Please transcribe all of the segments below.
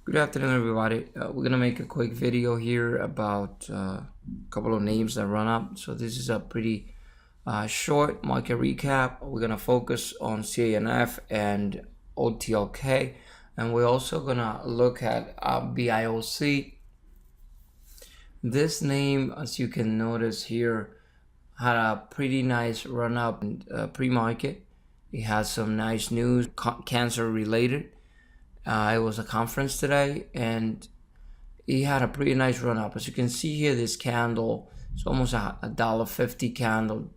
Good afternoon, everybody. We're gonna make a quick video here about a couple of names that run up. So this is a pretty short market recap. We're gonna focus on CANF and OTLK, and we're also gonna look at BIOC. This name, as you can notice here, had a pretty nice run up in pre-market. It has some nice news, cancer related. It was a conference today, and it had a pretty nice run up. As you can see here, this candle, it's almost a $1.50 candle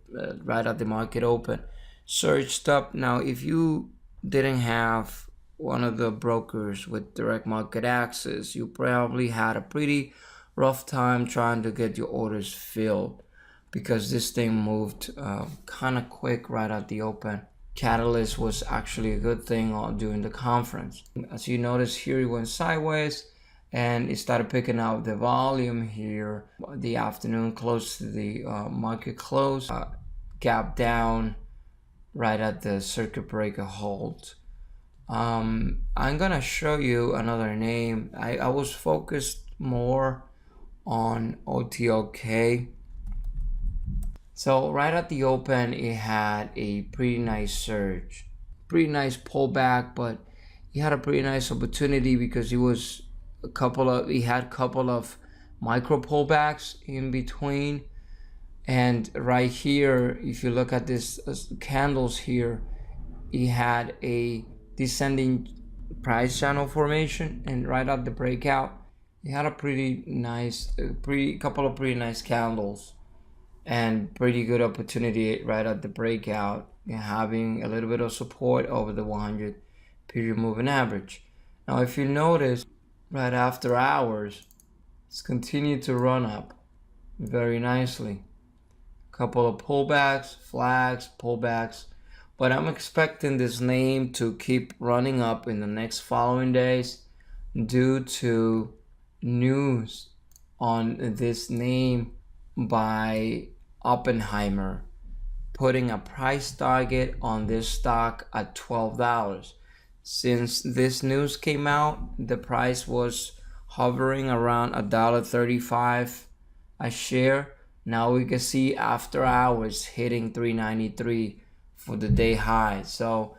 right at the market open, surged up. Now, if you didn't have one of the brokers with direct market access, you probably had a pretty rough time trying to get your orders filled, because this thing moved kind of quick right at the open. Catalyst was actually a good thing during the conference. As you notice here, it went sideways and it started picking up the volume here the afternoon, close to the market close, gap down right at the circuit breaker hold. I'm gonna show you another name. I was focused more on OTLK. So right at the open, it had a pretty nice surge, pretty nice pullback, but it had a pretty nice opportunity because it had a couple of micro pullbacks in between. And right here, if you look at this candles here, it had a descending price channel formation, and right at the breakout, it had a pretty nice, couple of pretty nice candles. And pretty good opportunity right at the breakout, having a little bit of support over the 100 period moving average. Now, if you notice, right after hours, it's continued to run up very nicely. Couple of pullbacks, flags, pullbacks, but I'm expecting this name to keep running up in the next following days due to news on this name by Oppenheimer putting a price target on this stock at $12. Since this news came out, the price was hovering around $1.35 a share. Now we can see after hours hitting $3.93 for the day high. So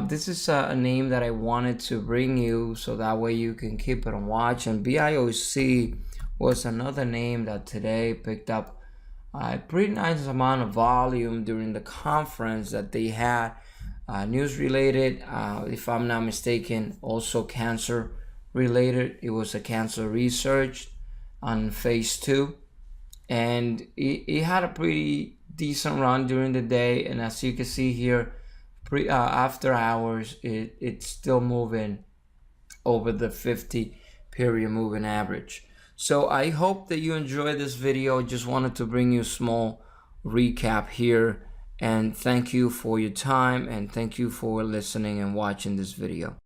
this is a name that I wanted to bring you so that way you can keep it on watch. And BIOC was another name that today picked up a pretty nice amount of volume during the conference that they had, news related, if I'm not mistaken, also cancer related. It was a cancer research on phase 2, and it had a pretty decent run during the day. And as you can see here, after hours, it's still moving over the 50 period moving average. So I hope that you enjoyed this video. Just wanted to bring you a small recap here, and thank you for your time, and thank you for listening and watching this video.